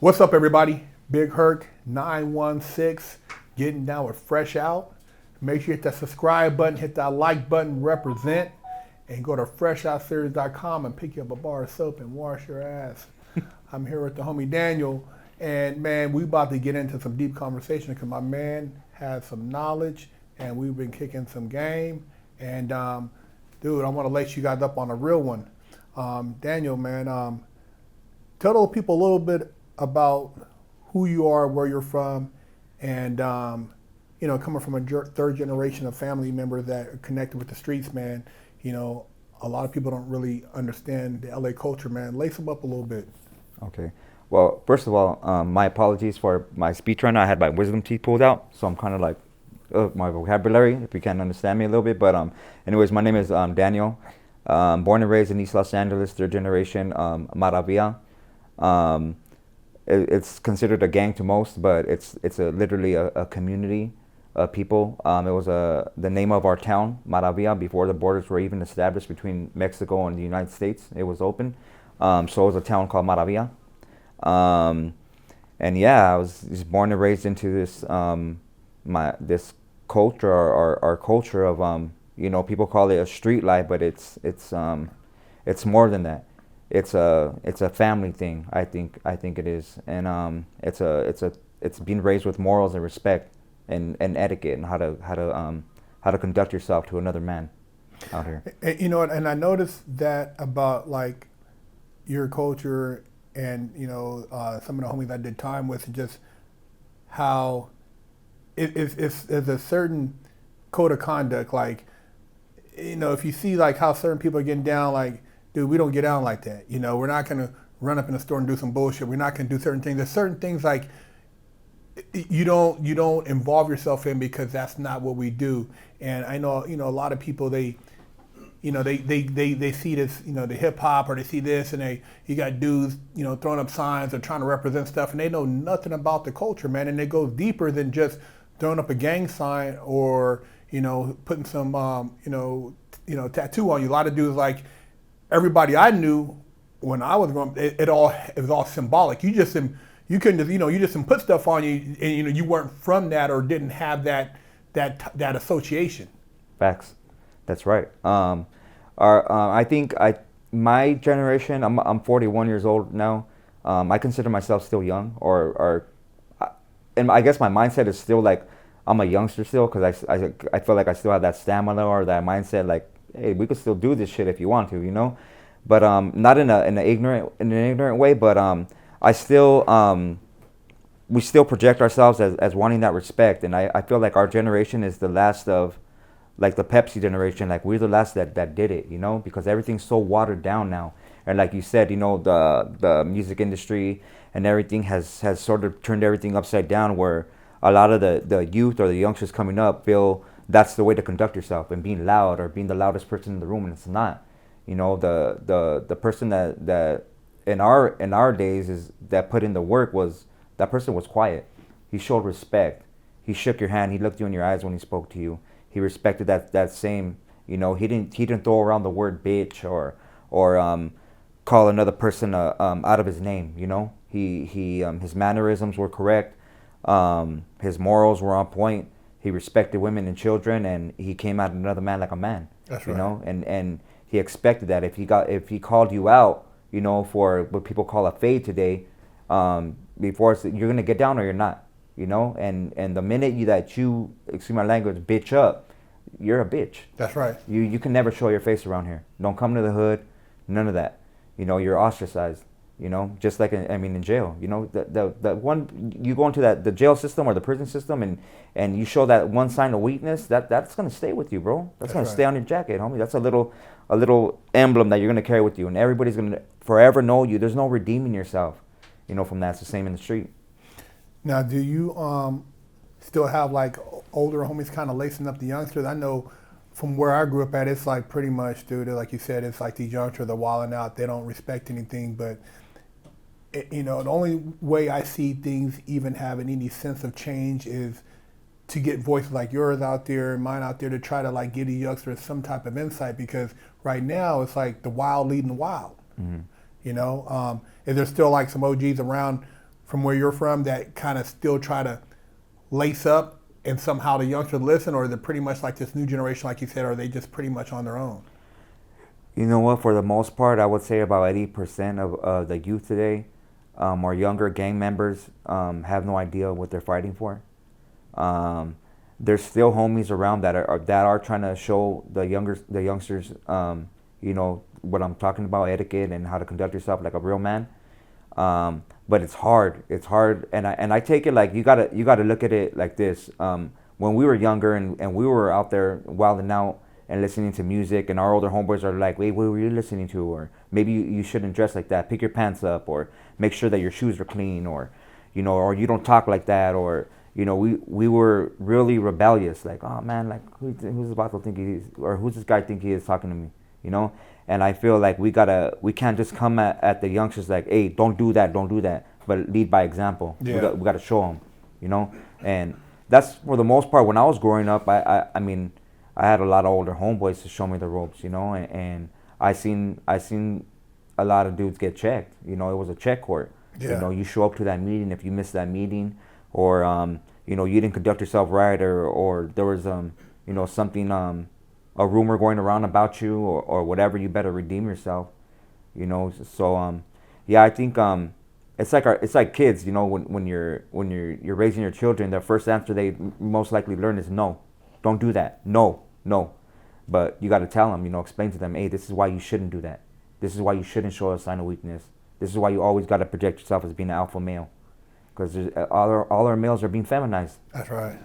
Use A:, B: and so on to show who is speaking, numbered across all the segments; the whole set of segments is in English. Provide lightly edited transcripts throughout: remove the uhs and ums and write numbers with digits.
A: What's up, everybody? Big Herc 916, getting down with Fresh Out. Make sure you hit that subscribe button, hit that like button, represent, and go to freshoutseries.com and pick you up a bar of soap and wash your ass. I'm here with the homie Daniel, and man, we about to get into some deep conversation because my man has some knowledge, and we've been kicking some game. And dude, I want to let you guys up on a real one. Daniel, man, tell the people a little bit about who you are, where you're from, and coming from a third generation of family members that are connected with the streets, man. A lot of people don't really understand the LA culture, man. Lace them up a little bit.
B: Okay. Well, first of all, my apologies for my speech right now. I had my wisdom teeth pulled out, so I'm kind of like my vocabulary, if you can't understand me a little bit. But anyways, my name is Daniel. Born and raised in East Los Angeles, third generation, Maravilla. It's considered a gang to most, but it's literally a community of people. It was the name of our town, Maravilla, before the borders were even established between Mexico and the United States. It was open, so it was a town called Maravilla. And yeah, I was just born and raised into this this culture, our culture of people call it a street life, but it's more than that. It's a family thing. I think it is, and it's being raised with morals and respect and etiquette and how to conduct yourself to another man out here.
A: And I noticed that about like your culture and some of the homies I did time with, just how it's a certain code of conduct. Like if you see like how certain people are getting down, like, dude, we don't get down like that. We're not going to run up in the store and do some bullshit. We're not going to do certain things. There's certain things like you don't involve yourself in because that's not what we do. And I know, a lot of people, they see this, the hip hop, or they see this, and you got dudes, throwing up signs or trying to represent stuff, and they know nothing about the culture, man. And it goes deeper than just throwing up a gang sign or, putting some, tattoo on you. A lot of dudes, like, everybody I knew when I was growing up, it was all symbolic. You couldn't just, you just put stuff on you, and you weren't from that or didn't have that association.
B: Facts, that's right. I think my generation. I'm 41 years old now. I consider myself still young, and I guess my mindset is still like I'm a youngster still, because I feel like I still have that stamina or that mindset, like, hey, we could still do this shit if you want to, but not in an ignorant way, but we still project ourselves as wanting that respect, and I feel like our generation is the last of, like, the Pepsi generation. Like, we're the last that did it, because everything's so watered down now, and like you said, the music industry and everything has sort of turned everything upside down, where a lot of the youth or the youngsters coming up feel that's the way to conduct yourself, and being loud or being the loudest person in the room, and it's not. The person that in our days is that put in the work was that person was quiet. He showed respect. He shook your hand. He looked you in your eyes when he spoke to you. He respected that same. He didn't throw around the word bitch or call another person out of his name. He his mannerisms were correct. His morals were on point. He respected women and children, and he came at another man like a man.
A: That's right.
B: And he expected that if he called you out, for what people call a fade today, before you're gonna get down or you're not, and the minute that you, excuse my language, bitch up, you're a bitch.
A: That's right.
B: You can never show your face around here. Don't come to the hood, none of that. You're ostracized. Just like in jail. The one you go into the jail system or the prison system, and you show that one sign of weakness, that's gonna stay with you, bro. That's gonna stay on your jacket, homie. That's a little emblem that you're gonna carry with you, and everybody's gonna forever know you. There's no redeeming yourself, from that. It's the same in the street.
A: Now, do you still have like older homies kind of lacing up the youngsters? I know from where I grew up at, it's like pretty much, dude, like you said, it's like these youngsters are wilding out. They don't respect anything, but the only way I see things even having any sense of change is to get voices like yours out there and mine out there to try to like give the youngsters some type of insight, because right now it's like the wild leading the wild.
B: Mm-hmm.
A: Is there still like some OGs around from where you're from that kind of still try to lace up and somehow the youngsters listen, or is it pretty much like this new generation, like you said, or are they just pretty much on their own?
B: You know what? For the most part, I would say about 80% of the youth today, or younger gang members, have no idea what they're fighting for. There's still homies around that are trying to show the youngsters, what I'm talking about, etiquette and how to conduct yourself like a real man. But it's hard. It's hard, and I take it like you gotta look at it like this. When we were younger and we were out there wilding out and listening to music, and our older homeboys are like, "Wait, what were you listening to?" Or maybe you shouldn't dress like that. Pick your pants up, or make sure that your shoes are clean, or or you don't talk like that, or we were really rebellious. Like, oh man, like who's about to think he is, or who's this guy think he is talking to me, And I feel like we can't just come at the youngsters like, hey, don't do that, but lead by example.
A: Yeah.
B: We got to show them, And that's for the most part. When I was growing up, I mean, I had a lot of older homeboys to show me the ropes, and I seen a lot of dudes get checked. It was a check court.
A: Yeah.
B: You show up to that meeting. If you miss that meeting, or you didn't conduct yourself right, or there was something a rumor going around about you, or whatever, you better redeem yourself. So yeah, I think it's like kids. When you're raising your children, the first answer they most likely learn is no, don't do that, no. But you got to tell them, explain to them, hey, this is why you shouldn't do that. This is why you shouldn't show a sign of weakness. This is why you always got to project yourself as being an alpha male, because all our males are being feminized.
A: That's right.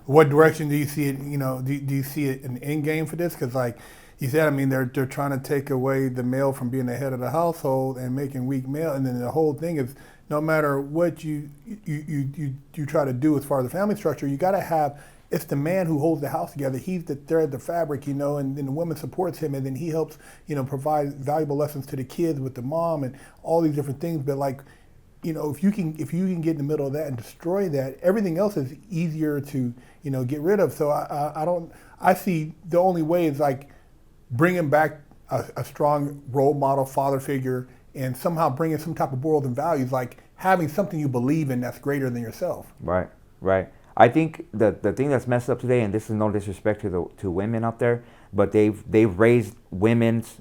A: What direction do you see it? Do you see it an end game for this? Because like you said, I mean, they're trying to take away the male from being the head of the household and making weak male, and then the whole thing is no matter what you try to do as far as the family structure, you got to have. It's the man who holds the house together. He's the thread, the fabric, and then the woman supports him, and then he helps, provide valuable lessons to the kids with the mom and all these different things. But like, if you can get in the middle of that and destroy that, everything else is easier to, get rid of. So I see the only way is like bringing back a strong role model, father figure, and somehow bringing some type of morals and values, like having something you believe in that's greater than yourself.
B: Right. I think the thing that's messed up today, and this is no disrespect to women out there, but they've raised women's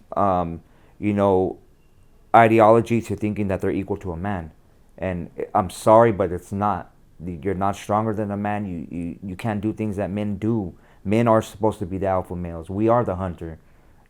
B: ideology to thinking that they're equal to a man, and I'm sorry, but it's not. You're not stronger than a man. You can't do things that men do. Men are supposed to be the alpha males. We are the hunter.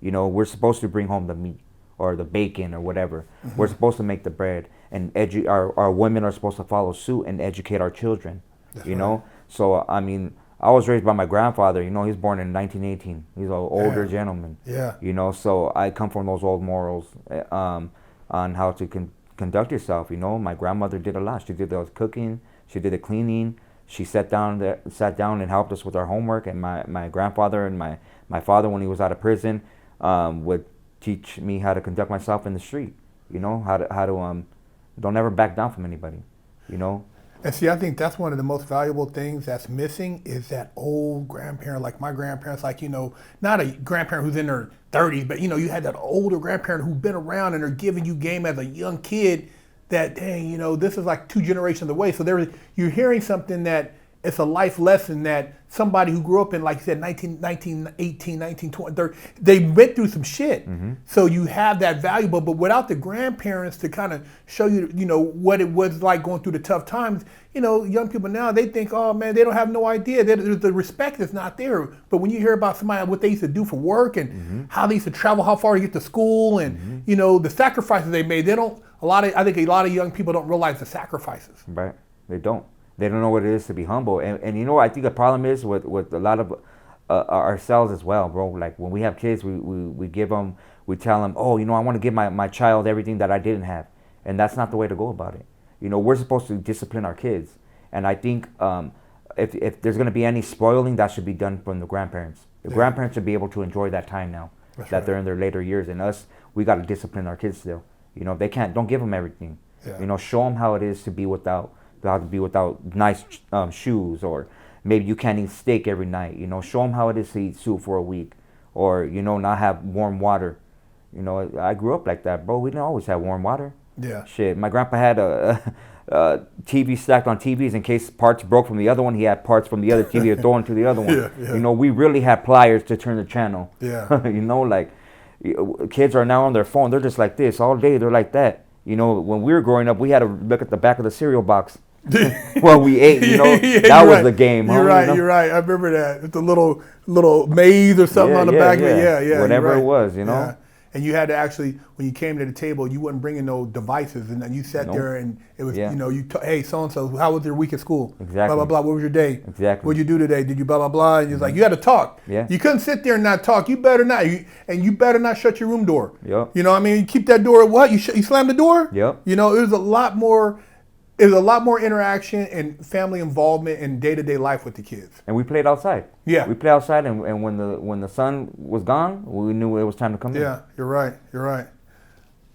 B: We're supposed to bring home the meat or the bacon or whatever. Mm-hmm. We're supposed to make the bread, and our women are supposed to follow suit and educate our children. That's right. So I mean, I was raised by my grandfather. He's born in 1918. He's an older gentleman.
A: Yeah.
B: So I come from those old morals on how to conduct yourself. My grandmother did a lot. She did the cooking. She did the cleaning. She sat down and helped us with our homework. And my grandfather and my father, when he was out of prison, would teach me how to conduct myself in the street. How to don't ever back down from anybody.
A: And see, I think that's one of the most valuable things that's missing is that old grandparent, like my grandparents, like, not a grandparent who's in their 30s, but, you had that older grandparent who's been around and they're giving you game as a young kid that, dang, this is like 2 generations away. So you're hearing something that it's a life lesson that somebody who grew up in, like you said, 1918, 1920, they went through some shit. Mm-hmm. So you have that valuable, but without the grandparents to kind of show you, what it was like going through the tough times, young people now, they think, oh man, they don't have no idea. The respect is not there. But when you hear about somebody, what they used to do for work and mm-hmm. how they used to travel, how far to get to school and, mm-hmm. The sacrifices they made, I think a lot of young people don't realize the sacrifices.
B: Right, they don't. They don't know what it is to be humble. And I think the problem is with a lot of ourselves as well, bro. Like when we have kids, we tell them, oh, I want to give my child everything that I didn't have. And that's not the way to go about it. We're supposed to discipline our kids. And I think if there's going to be any spoiling, that should be done from the grandparents. The grandparents should be able to enjoy that time now they're in their later years. And us, we got to discipline our kids still. They don't give them everything. Yeah. Show them how it is to be without nice shoes, or maybe you can't eat steak every night. Show them how it is to eat soup for a week, or not have warm water. I grew up like that, bro. We didn't always have warm water.
A: Yeah.
B: Shit, my grandpa had TV stacked on TVs in case parts broke from the other one. He had parts from the other TV to throw into the other one.
A: Yeah.
B: You know, we really had pliers to turn the channel.
A: Yeah.
B: You know, like kids are now on their phone. They're just like this all day. They're like that. You know, when we were growing up, we had to look at the back of the cereal box while we ate. You know, that was the game.
A: You're right.
B: You know?
A: You're right. I remember that. It's a little maze or something on the back of it. Yeah.
B: Whatever
A: right.
B: it was, you know.
A: Yeah. And you had to actually, when you came to the table, you wasn't bringing no devices, and then you sat there and it was, you know, hey, so and so, how was your week at school?
B: Exactly.
A: Blah blah blah. What was your day?
B: Exactly.
A: What'd you do today? Did you blah blah blah? And you're like, you had to talk.
B: Yeah.
A: You couldn't sit there and not talk. You better not. You better not shut your room door.
B: Yep.
A: You know what I mean? You keep that door. What? You slam the door?
B: Yep.
A: You know, it was a lot more. It was a lot more interaction and family involvement in day-to-day life with the kids.
B: And we played outside.
A: Yeah.
B: We played outside, and when the sun was gone, we knew it was time to come in.
A: Yeah, you're right. You're right.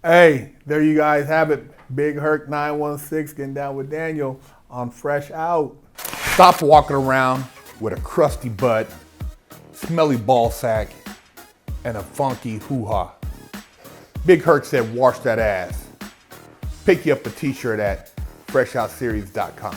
A: Hey, there you guys have it. Big Herc 916 getting down with Daniel on Fresh Out. Stop walking around with a crusty butt, smelly ball sack, and a funky hoo-ha. Big Herc said, wash that ass. Pick you up a t-shirt at FreshOutSeries.com.